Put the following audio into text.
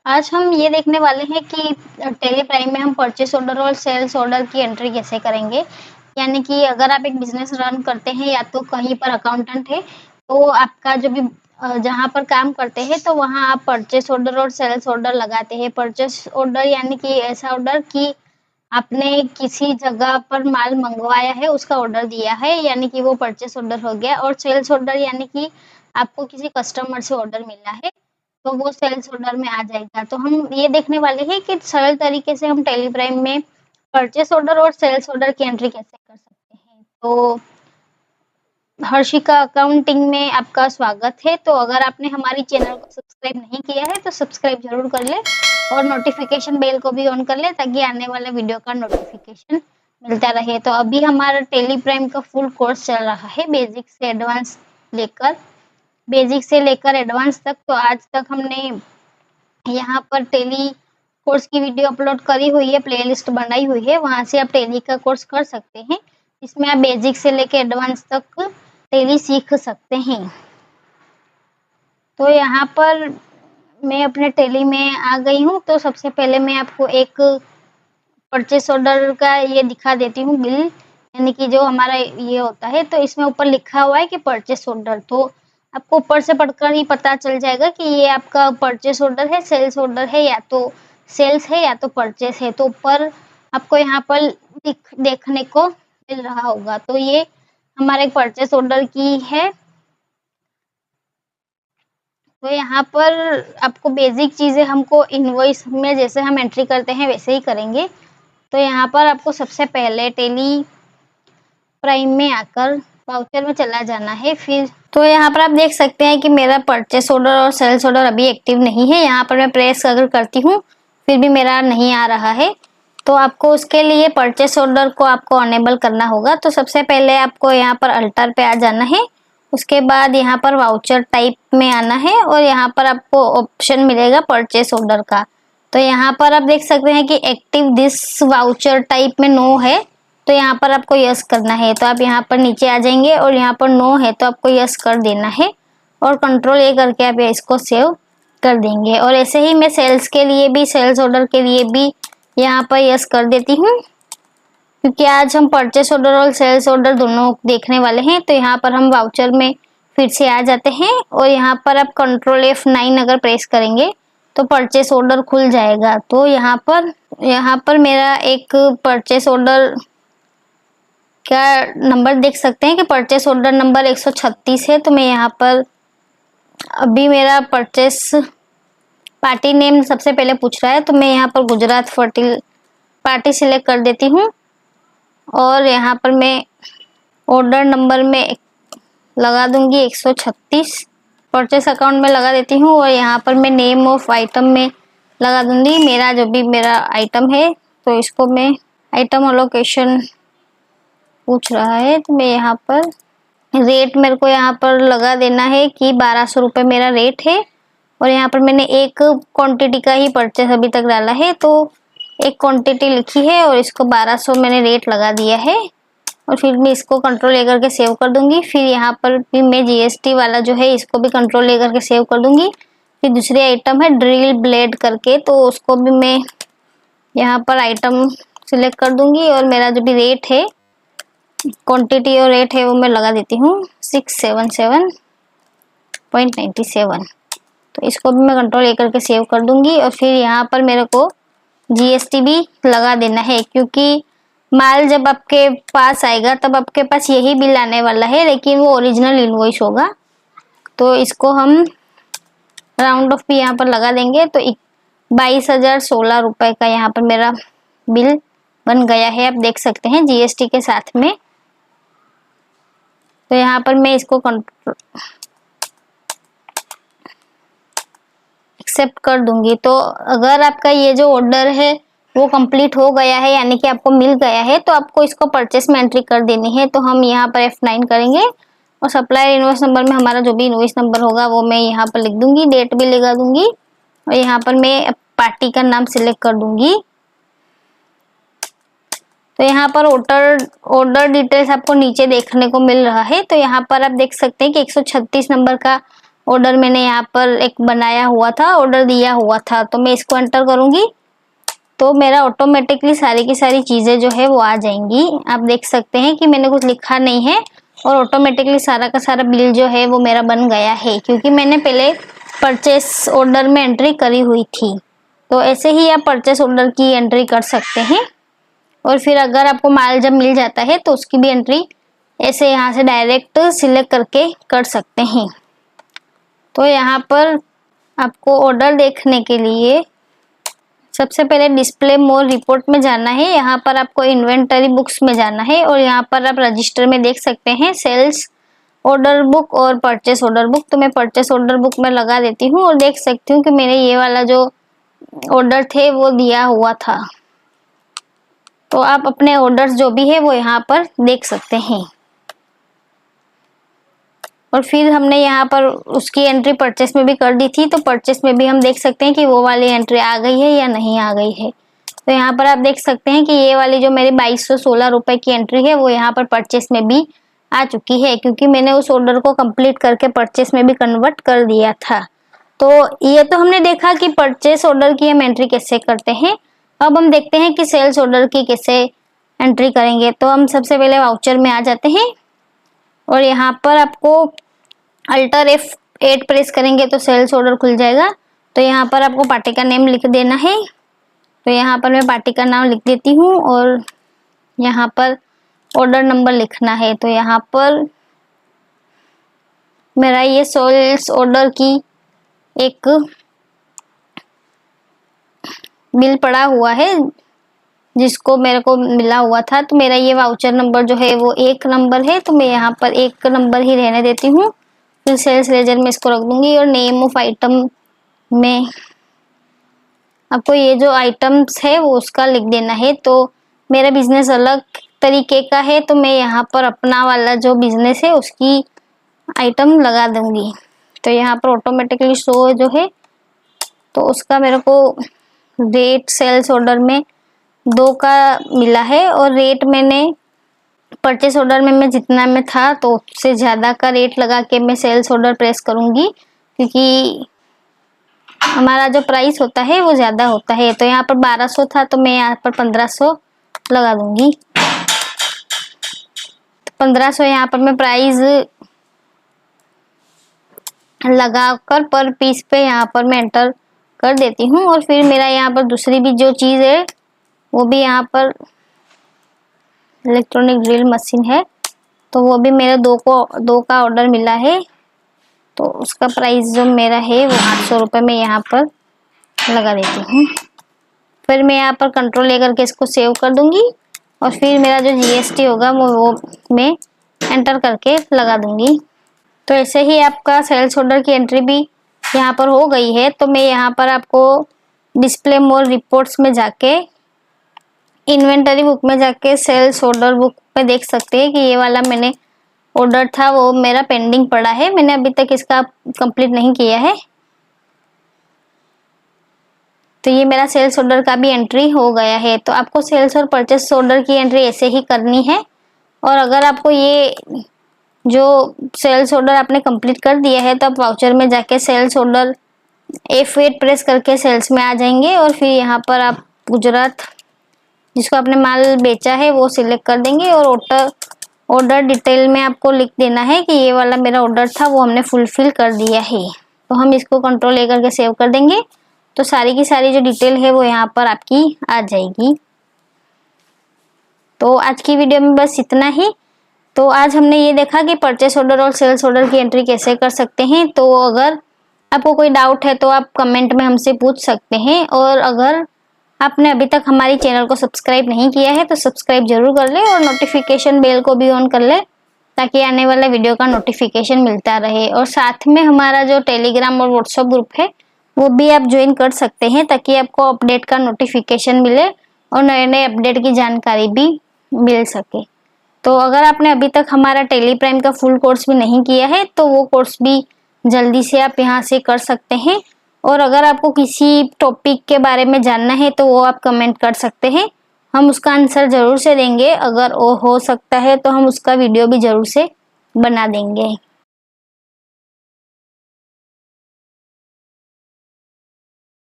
आज हम ये देखने वाले हैं कि टेली प्राइम में हम परचेस ऑर्डर और सेल्स ऑर्डर की एंट्री कैसे करेंगे। यानी कि अगर आप एक बिजनेस रन करते हैं या तो कहीं पर अकाउंटेंट है, तो आपका जो भी जहाँ पर काम करते हैं तो वहाँ आप परचेस ऑर्डर और सेल्स ऑर्डर लगाते हैं। परचेस ऑर्डर यानी कि ऐसा ऑर्डर कि आपने किसी जगह पर माल मंगवाया है, उसका ऑर्डर दिया है, यानी कि वो परचेस ऑर्डर हो गया। और सेल्स ऑर्डर यानी कि आपको किसी कस्टमर से ऑर्डर मिला है, तो वो सेल्स ऑर्डर में आ जाएगा। तो हम ये देखने वाले हैं कि सरल तरीके से हम टेली प्राइम में परचेस ऑर्डर और सेल्स ऑर्डर की एंट्री कैसे कर सकते हैं। तो हर्षिका अकाउंटिंग में आपका स्वागत है। तो अगर आपने हमारी चैनल को सब्सक्राइब नहीं किया है तो सब्सक्राइब जरूर कर ले और नोटिफिकेशन बेल को भी ऑन कर ले, ताकि आने वाले वीडियो का नोटिफिकेशन मिलता रहे। तो अभी हमारा टेली प्राइम का फुल कोर्स चल रहा है, बेसिक से लेकर एडवांस तक। तो आज तक हमने यहाँ पर टेली कोर्स की वीडियो अपलोड करी हुई है, प्लेलिस्ट बनाई हुई है, वहां से आप टेली का कोर्स कर सकते हैं। इसमें आप बेसिक से लेकर एडवांस तक टेली सीख सकते हैं। तो यहाँ पर मैं अपने टेली में आ गई हूँ। तो सबसे पहले मैं आपको एक परचेस ऑर्डर का ये दिखा देती हूँ, बिल, यानी कि जो हमारा ये होता है। तो इसमें ऊपर लिखा हुआ है कि परचेस ऑर्डर, तो आपको ऊपर से पढ़कर ही पता चल जाएगा कि ये आपका परचेस ऑर्डर है, सेल्स ऑर्डर है, या तो सेल्स है या तो परचेस है। तो ऊपर आपको यहाँ पर देखने को मिल रहा होगा। तो ये हमारे परचेस ऑर्डर की है। तो यहाँ पर आपको बेसिक चीजें हमको इनवॉइस में जैसे हम एंट्री करते हैं वैसे ही करेंगे। तो यहाँ पर आपको सबसे पहले टेली प्राइम में आकर वाउचर में चला जाना है। फिर तो यहाँ पर आप देख सकते हैं कि मेरा परचेस ऑर्डर और सेल्स ऑर्डर अभी एक्टिव नहीं है। यहाँ पर मैं प्रेस अगर करती हूँ फिर भी मेरा नहीं आ रहा है। तो आपको उसके लिए परचेस ऑर्डर को आपको अनेबल करना होगा। तो सबसे पहले आपको यहाँ पर अल्टर पे आ जाना है, उसके बाद यहाँ पर वाउचर टाइप में आना है और यहाँ पर आपको ऑप्शन मिलेगा परचेस ऑर्डर का। तो यहाँ पर आप देख सकते हैं कि एक्टिव दिस वाउचर टाइप में नो है, तो यहाँ पर आपको यस करना है। तो आप यहाँ पर नीचे आ जाएंगे और यहाँ पर नो है तो आपको यस कर देना है और कंट्रोल ए करके आप इसको सेव कर देंगे। और ऐसे ही मैं सेल्स के लिए भी, सेल्स ऑर्डर के लिए भी यहाँ पर यस कर देती हूँ, क्योंकि आज हम परचेस ऑर्डर और सेल्स ऑर्डर दोनों देखने वाले हैं। तो यहाँ पर हम वाउचर में फिर से आ जाते हैं और यहाँ पर आप कंट्रोल F9 अगर प्रेस करेंगे तो परचेस ऑर्डर खुल जाएगा। तो यहाँ पर मेरा एक परचेस ऑर्डर का नंबर देख सकते हैं कि परचेस ऑर्डर नंबर 136 है। तो मैं यहाँ पर अभी मेरा परचेस पार्टी नेम सबसे पहले पूछ रहा है, तो मैं यहाँ पर गुजरात फर्टिल पार्टी सिलेक्ट कर देती हूँ और यहाँ पर मैं ऑर्डर नंबर में लगा दूंगी 136, परचेस अकाउंट में लगा देती हूँ और यहाँ पर मैं नेम ऑफ आइटम में लगा दूंगी मेरा जो भी मेरा आइटम है। तो इसको मैं आइटम अलोकेशन पूछ रहा है, तो मैं यहाँ पर रेट मेरे को यहाँ पर लगा देना है कि 1200 रुपये मेरा रेट है। और यहाँ पर मैंने एक क्वांटिटी का ही परचेस अभी तक डाला है, तो एक क्वांटिटी लिखी है और इसको 1200 मैंने रेट लगा दिया है। और फिर मैं इसको कंट्रोल ले करके सेव कर दूंगी। फिर यहाँ पर भी मैं जीएसटी वाला जो है इसको भी कंट्रोल ले करके सेव कर दूंगी। फिर दूसरी आइटम है ड्रिल ब्लेड करके, तो उसको भी मैं यहाँ पर आइटम सिलेक्ट कर दूंगी और मेरा जो भी रेट है, क्वांटिटी और रेट है, वो मैं लगा देती हूँ 677.97। तो इसको भी मैं कंट्रोल ले करके सेव कर दूंगी। और फिर यहाँ पर मेरे को जीएसटी भी लगा देना है, क्योंकि माल जब आपके पास आएगा तब आपके पास यही बिल आने वाला है, लेकिन वो ओरिजिनल इनवॉइस होगा। तो इसको हम राउंड ऑफ भी यहाँ पर लगा देंगे। तो 22,016 रुपये का यहाँ पर मेरा बिल बन गया है, आप देख सकते हैं जीएसटी के साथ में। तो यहाँ पर मैं इसको एक्सेप्ट कर दूंगी। तो अगर आपका ये जो ऑर्डर है वो कंप्लीट हो गया है, यानी कि आपको मिल गया है, तो आपको इसको परचेस में एंट्री कर देनी है। तो हम यहाँ पर F9 करेंगे और सप्लायर इनवॉइस नंबर में हमारा जो भी इनवॉइस नंबर होगा वो मैं यहाँ पर लिख दूंगी, डेट भी लगा दूंगी और यहाँ पर मैं पार्टी का नाम सिलेक्ट कर दूंगी। तो यहाँ पर ऑर्डर डिटेल्स आपको नीचे देखने को मिल रहा है। तो यहाँ पर आप देख सकते हैं कि 136 नंबर का ऑर्डर मैंने यहाँ पर एक बनाया हुआ था, ऑर्डर दिया हुआ था, तो मैं इसको एंटर करूँगी तो मेरा ऑटोमेटिकली सारी की सारी चीज़ें जो है वो आ जाएंगी। आप देख सकते हैं कि मैंने कुछ लिखा नहीं है और ऑटोमेटिकली सारा का सारा बिल जो है वो मेरा बन गया है, क्योंकि मैंने पहले परचेस ऑर्डर में एंट्री करी हुई थी। तो ऐसे ही आप परचेस ऑर्डर की एंट्री कर सकते हैं और फिर अगर आपको माल जब मिल जाता है तो उसकी भी एंट्री ऐसे यहाँ से डायरेक्ट सिलेक्ट करके कर सकते हैं। तो यहाँ पर आपको ऑर्डर देखने के लिए सबसे पहले डिस्प्ले मोर रिपोर्ट में जाना है। यहाँ पर आपको इन्वेंटरी बुक्स में जाना है और यहाँ पर आप रजिस्टर में देख सकते हैं सेल्स ऑर्डर बुक और परचेस ऑर्डर बुक। तो मैं परचेस ऑर्डर बुक में लगा देती हूँ और देख सकती हूँ कि मैंने ये वाला जो ऑर्डर थे वो दिया हुआ था। तो आप अपने ऑर्डर्स जो भी है वो यहाँ पर देख सकते हैं और फिर हमने यहाँ पर उसकी एंट्री परचेस में भी कर दी थी, तो परचेस में भी हम देख सकते हैं कि वो वाली एंट्री आ गई है या नहीं आ गई है। तो यहाँ पर आप देख सकते हैं कि ये वाली जो मेरी 2216 रुपए की एंट्री है वो यहाँ पर परचेस में भी आ चुकी है, क्योंकि मैंने उस ऑर्डर को कंप्लीट करके परचेस में भी कन्वर्ट कर दिया था। तो ये तो हमने देखा कि परचेस ऑर्डर की हम एंट्री कैसे करते हैं। अब हम देखते हैं कि सेल्स ऑर्डर की कैसे एंट्री करेंगे। तो हम सबसे पहले वाउचर में आ जाते हैं और यहाँ पर आपको अल्टर F8 प्रेस करेंगे तो सेल्स ऑर्डर खुल जाएगा। तो यहाँ पर आपको पार्टी का नेम लिख देना है। तो यहाँ पर मैं पार्टी का नाम लिख देती हूँ और यहाँ पर ऑर्डर नंबर लिखना है। तो यहाँ पर मेरा ये सेल्स ऑर्डर की एक बिल पड़ा हुआ है जिसको मेरे को मिला हुआ था। तो मेरा ये वाउचर नंबर जो है वो 1 नंबर है, तो मैं यहाँ पर 1 नंबर ही रहने देती हूँ। फिर सेल्स लेजर में इसको रख दूंगी और नेम ऑफ आइटम में आपको ये जो आइटम्स है वो उसका लिख देना है। तो मेरा बिजनेस अलग तरीके का है, तो मैं यहाँ पर अपना वाला जो बिजनेस है उसकी आइटम लगा दूंगी। तो यहाँ पर ऑटोमेटिकली शो जो है तो उसका मेरे को रेट सेल्स ऑर्डर में 2 का मिला है और रेट मैंने परचेस ऑर्डर में मैं जितना में था तो उससे ज़्यादा का रेट लगा के मैं सेल्स ऑर्डर प्रेस करूँगी, क्योंकि हमारा जो प्राइस होता है वो ज़्यादा होता है। तो यहाँ पर 1200 था तो मैं यहाँ पर 1500 लगा दूंगी। 1500 यहाँ पर मैं प्राइस लगाकर पर पीस पे यहाँ पर मैं एंटर कर देती हूँ और फिर मेरा यहाँ पर दूसरी भी जो चीज़ है वो भी यहाँ पर इलेक्ट्रॉनिक ड्रिल मशीन है, तो वो भी मेरे 2 का ऑर्डर मिला है। तो उसका प्राइस जो मेरा है वो 800 रुपये में यहाँ पर लगा देती हूँ। फिर मैं यहाँ पर कंट्रोल लेकर के इसको सेव कर दूंगी और फिर मेरा जो GST होगा वो मैं एंटर करके लगा दूंगी। तो ऐसे ही आपका सेल्स ऑर्डर की एंट्री भी यहाँ पर हो गई है। तो मैं यहाँ पर आपको डिस्प्ले मोर रिपोर्ट्स में जाके इन्वेंटरी बुक में जाके सेल्स ऑर्डर बुक में देख सकते हैं कि ये वाला मैंने ऑर्डर था वो मेरा पेंडिंग पड़ा है, मैंने अभी तक इसका कंप्लीट नहीं किया है। तो ये मेरा सेल्स ऑर्डर का भी एंट्री हो गया है। तो आपको सेल्स और परचेस ऑर्डर की एंट्री ऐसे ही करनी है। और अगर आपको ये जो सेल्स ऑर्डर आपने कंप्लीट कर दिया है तो आप वाउचर में जाके सेल्स ऑर्डर F8 प्रेस करके सेल्स में आ जाएंगे और फिर यहाँ पर आप गुजरात जिसको आपने माल बेचा है वो सिलेक्ट कर देंगे और ऑर्डर डिटेल में आपको लिख देना है कि ये वाला मेरा ऑर्डर था वो हमने फुलफिल कर दिया है। तो हम इसको कंट्रोल लेकर के सेव कर देंगे तो सारी की सारी जो डिटेल है वो यहाँ पर आपकी आ जाएगी। तो आज की वीडियो में बस इतना ही। तो आज हमने ये देखा कि परचेस ऑर्डर और सेल्स ऑर्डर की एंट्री कैसे कर सकते हैं। तो अगर आपको कोई डाउट है तो आप कमेंट में हमसे पूछ सकते हैं और अगर आपने अभी तक हमारी चैनल को सब्सक्राइब नहीं किया है तो सब्सक्राइब जरूर कर ले और नोटिफिकेशन बेल को भी ऑन कर ले ताकि आने वाले वीडियो का नोटिफिकेशन मिलता रहे। और साथ में हमारा जो टेलीग्राम और व्हाट्सएप ग्रुप है वो भी आप ज्वाइन कर सकते हैं ताकि आपको अपडेट का नोटिफिकेशन मिले और नए नए अपडेट की जानकारी भी मिल सके। तो अगर आपने अभी तक हमारा टेली प्राइम का फुल कोर्स भी नहीं किया है तो वो कोर्स भी जल्दी से आप यहाँ से कर सकते हैं। और अगर आपको किसी टॉपिक के बारे में जानना है तो वो आप कमेंट कर सकते हैं, हम उसका आंसर ज़रूर से देंगे। अगर वो हो सकता है तो हम उसका वीडियो भी ज़रूर से बना देंगे।